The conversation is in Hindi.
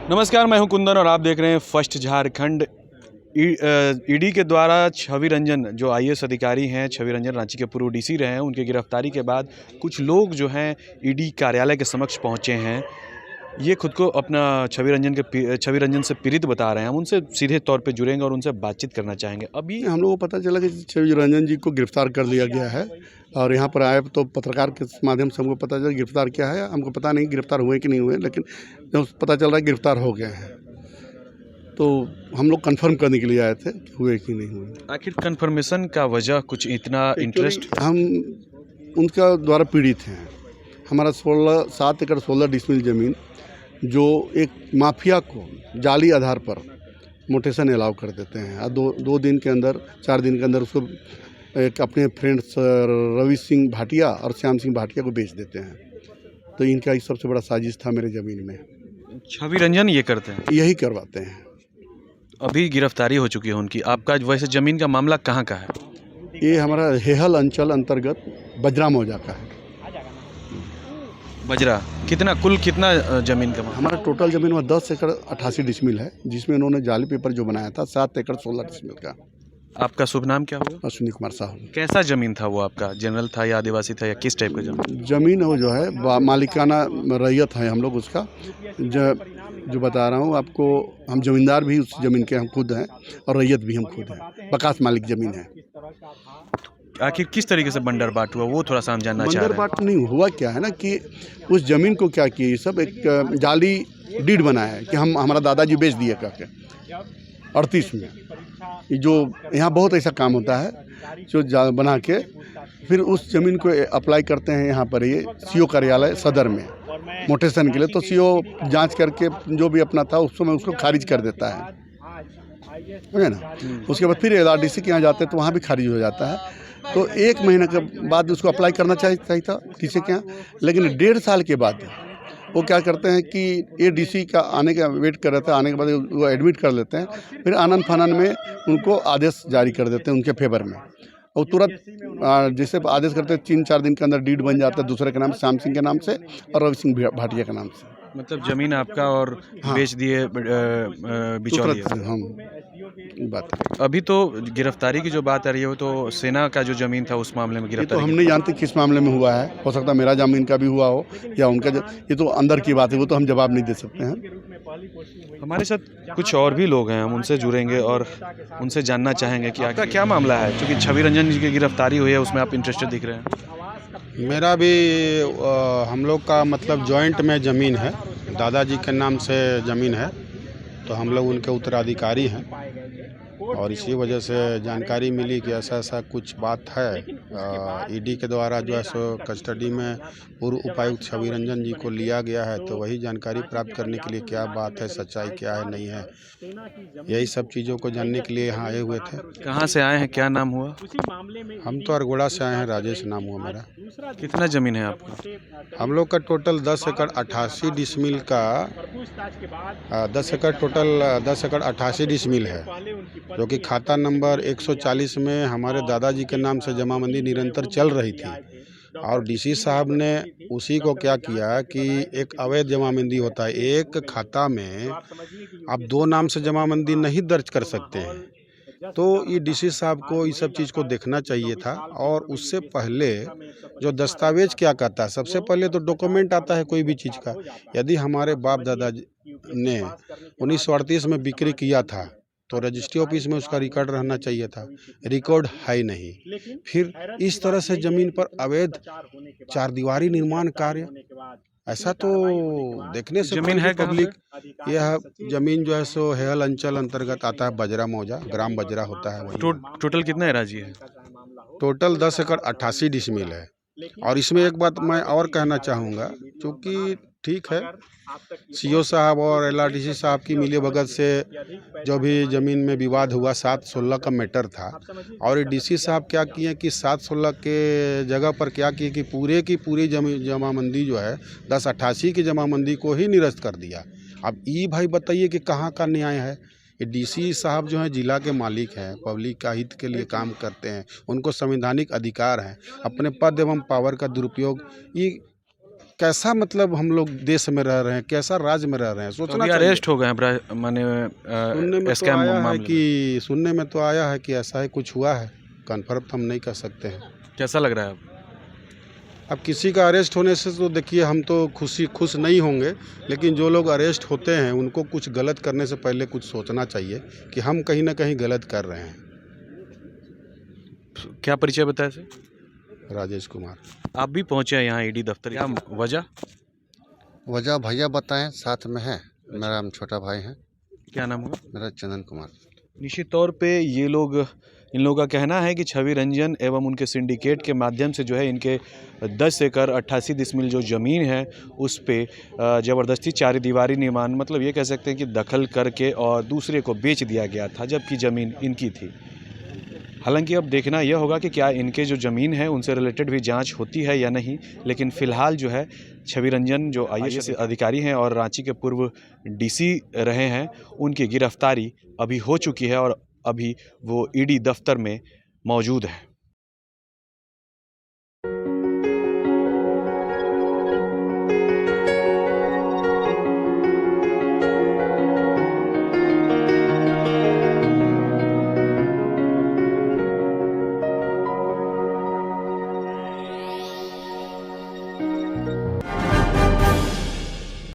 नमस्कार, मैं हूं कुंदन और आप देख रहे हैं फर्स्ट झारखंड। ईडी के द्वारा छवि रंजन जो आईएएस अधिकारी हैं, छवि रंजन रांची के पूर्व डीसी रहे हैं, उनकी गिरफ्तारी के बाद कुछ लोग जो हैं ईडी कार्यालय के समक्ष पहुंचे हैं। ये खुद को अपना छवि रंजन से पीड़ित बता रहे हैं। हम उनसे सीधे तौर पे जुड़ेंगे और उनसे बातचीत करना चाहेंगे। अभी हम लोगों को पता चला कि छवि रंजन जी को गिरफ्तार कर लिया गया है और यहाँ पर आए तो पत्रकार के माध्यम से हमको पता चला गिरफ्तार क्या है। हमको पता नहीं गिरफ्तार हुए कि नहीं हुए, लेकिन जब पता चल रहा है गिरफ्तार हो गए हैं तो हम लोग कंफर्म करने के लिए आए थे कि हुए कि नहीं हुए। आखिर कंफर्मेशन का वजह कुछ इतना इंटरेस्ट? हम उनका द्वारा पीड़ित हैं। हमारा 7 एकड़ 16 डिसमिल ज़मीन जो एक माफिया को जाली आधार पर मोटेशन अलाउ कर देते हैं और दो दिन के अंदर 4 दिन के अंदर उसको एक अपने फ्रेंड्स रवि सिंह भाटिया और श्याम सिंह भाटिया को बेच देते हैं। तो इनका ही सबसे बड़ा साजिश था मेरे ज़मीन में। छवि रंजन ये करते हैं, यही करवाते हैं। अभी गिरफ्तारी हो चुकी है उनकी। आपका वैसे ज़मीन का मामला कहाँ का है? ये हमारा हेहल अंचल अंतर्गत बजरा मौजा का है। बजरा कितना ज़मीन का? हमारा टोटल ज़मीन में 10 एकड़ 88 डिसमिल है, जिसमें उन्होंने जाली पेपर जो बनाया था 7 एकड़ 16 डिसमिल का। आपका शुभ नाम क्या हुआ? अश्विनी कुमार साहू। कैसा ज़मीन था वो आपका? जनरल था या आदिवासी था या किस टाइप का ज़मीन? ज़मीन वो जो है मालिकाना रैयत है हम लोग उसका। जो बता रहा हूँ आपको, हम ज़मींदार भी उस ज़मीन के हम खुद हैं और रैयत भी हम खुद हैं। बकास मालिक ज़मीन है। आखिर किस तरीके से बंडर बाट हुआ वो थोड़ा सा हम जानना चाह बंदर रहे हैं। बाट नहीं हुआ, क्या है ना कि उस ज़मीन को क्या किए सब एक जाली डीड बनाया है कि हमारा दादाजी बेच दिए करके 38 में। जो यहाँ बहुत ऐसा काम होता है जो बना के फिर उस ज़मीन को अप्लाई करते हैं यहाँ पर ये सीओ कार्यालय सदर में मोटेशन के लिए। तो सीओ जांच करके जो भी अपना था उस समय उसको खारिज कर देता है, है ना। उसके बाद फिर LRDC के यहाँ जाते हैं तो वहाँ भी खारिज हो जाता है। तो 1 महीने के बाद उसको अप्लाई करना चाहिए था डीसी के यहाँ, लेकिन 1.5 साल के बाद वो क्या करते हैं कि ये डीसी का आने का वेट कर रहे थे, आने के बाद वो एडमिट कर लेते हैं। फिर आनन फानन में उनको आदेश जारी कर देते हैं उनके फेवर में और तुरंत जैसे आदेश करते हैं 3-4 दिन के अंदर डीड बन जाता है दूसरे के नाम, श्याम सिंह के नाम से और रवि सिंह भाटिया के नाम से। मतलब ज़मीन आपका और हाँ। बेच दिए बिचौलिए। हम बात है। अभी तो गिरफ्तारी की जो बात आ रही है वो तो सेना का जो ज़मीन था उस मामले में ये तो गिरफ्तारी। हम नहीं जानते किस मामले में हुआ है, हो सकता है मेरा ज़मीन का भी हुआ हो या उनका। ये तो अंदर की बात है, वो तो हम जवाब नहीं दे सकते हैं। हमारे साथ कुछ और भी लोग हैं, हम उनसे जुड़ेंगे और उनसे जानना चाहेंगे कि आपका क्या मामला है, क्योंकि छवि रंजन जी की गिरफ्तारी हुई है उसमें आप इंटरेस्टेड दिख रहे हैं। मेरा भी हम लोग का मतलब जॉइंट में ज़मीन है, दादाजी के नाम से ज़मीन है, तो हम लोग उनके उत्तराधिकारी हैं और इसी वजह से जानकारी मिली कि ऐसा ऐसा कुछ बात है। ईडी के द्वारा जो है सो कस्टडी में पूर्व उपायुक्त छवि रंजन जी को लिया गया है, तो वही जानकारी प्राप्त करने के लिए क्या बात है, सच्चाई क्या है नहीं है, यही सब चीज़ों को जानने के लिए यहाँ आए हुए थे। कहाँ से आए हैं, क्या नाम हुआ? हम तो अरगोड़ा से आए हैं, राजेश नाम हुआ मेरा। कितना ज़मीन है आपका? हम लोग का टोटल 10 एकड़ 88 डिसमिल का 10 एकड़ टोटल 10 एकड़ 88 डिसमिल है, जो कि खाता नंबर 140 में हमारे दादाजी के नाम से जमाबंदी निरंतर चल रही थी। और डीसी साहब ने उसी को क्या किया कि एक अवैध जमाबंदी होता है, एक खाता में आप 2 नाम से जमाबंदी नहीं दर्ज कर सकते हैं। तो ये डीसी साहब को इस सब चीज़ को देखना चाहिए था। और उससे पहले जो दस्तावेज क्या कहता है, सबसे पहले तो डॉक्यूमेंट आता है कोई भी चीज़ का। यदि हमारे बाप दादा ने 1938 में बिक्री किया था तो रजिस्ट्री ऑफिस में उसका रिकॉर्ड रहना चाहिए था, रिकॉर्ड है नहीं। फिर इस तरह से ज़मीन पर अवैध 4 दीवारी निर्माण कार्य, ऐसा तो देखने से ज़मीन है पब्लिक। यह ज़मीन जो है सो हेहल अंचल अंतर्गत आता है बजरा मौजा, ग्राम बजरा होता है वही। टोटल कितना एराजी है? टोटल 10 एकड़ 88 डिसमिल है। और इसमें एक बात मैं और कहना चाहूँगा, क्योंकि ठीक है सीओ साहब और LRDC साहब की मिलीभगत से जो भी ज़मीन में विवाद हुआ 7-16 का मैटर था, और ये डीसी साहब क्या किए कि 7-16 के जगह पर क्या किए कि पूरे की पूरी जमाबंदी जो है 1088 की जमाबंदी को ही निरस्त कर दिया। अब ये भाई बताइए कि कहाँ का न्याय है। ये डीसी साहब जो हैं जिला के मालिक हैं, पब्लिक का हित के लिए काम करते हैं, उनको संवैधानिक अधिकार है। अपने पद एवं पावर का दुरुपयोग ये कैसा मतलब हम लोग देश में रह रहे हैं, कैसा राज्य में रह रहे हैं, सोचना चाहिए। अरेस्ट हो गए हैं माने सुनने में तो स्कैम आया है मामले में। कि सुनने में तो आया है कि ऐसा ही कुछ हुआ है, कन्फर्म तो हम नहीं कर सकते हैं। कैसा लग रहा है अब? अब किसी का अरेस्ट होने से तो देखिए हम तो खुश नहीं होंगे, लेकिन जो लोग अरेस्ट होते हैं उनको कुछ गलत करने से पहले कुछ सोचना चाहिए कि हम कहीं ना कहीं गलत कर रहे हैं। क्या परिचय बताया सर? राजेश कुमार। आप भी पहुंचे हैं यहाँ ईडी दफ्तर, क्या वजह? वजह भैया बताएं, साथ में है। मेरा हम छोटा भाई है। क्या नाम होगा? मेरा चंदन कुमार। निश्चित तौर पे इन लोगों का कहना है कि छवि रंजन एवं उनके सिंडिकेट के माध्यम से जो है इनके 10 एकड़ 88 डिसमिल जो ज़मीन है उस पे ज़बरदस्ती चार दीवारी निर्माण, मतलब ये कह सकते हैं कि दखल करके और दूसरे को बेच दिया गया था, जबकि ज़मीन इनकी थी। हालांकि अब देखना यह होगा कि क्या इनके जो ज़मीन है उनसे रिलेटेड भी जांच होती है या नहीं, लेकिन फ़िलहाल जो है छवि रंजन जो IAS अधिकारी हैं और रांची के पूर्व DC रहे हैं, उनकी गिरफ्तारी अभी हो चुकी है और अभी वो ईडी दफ्तर में मौजूद है।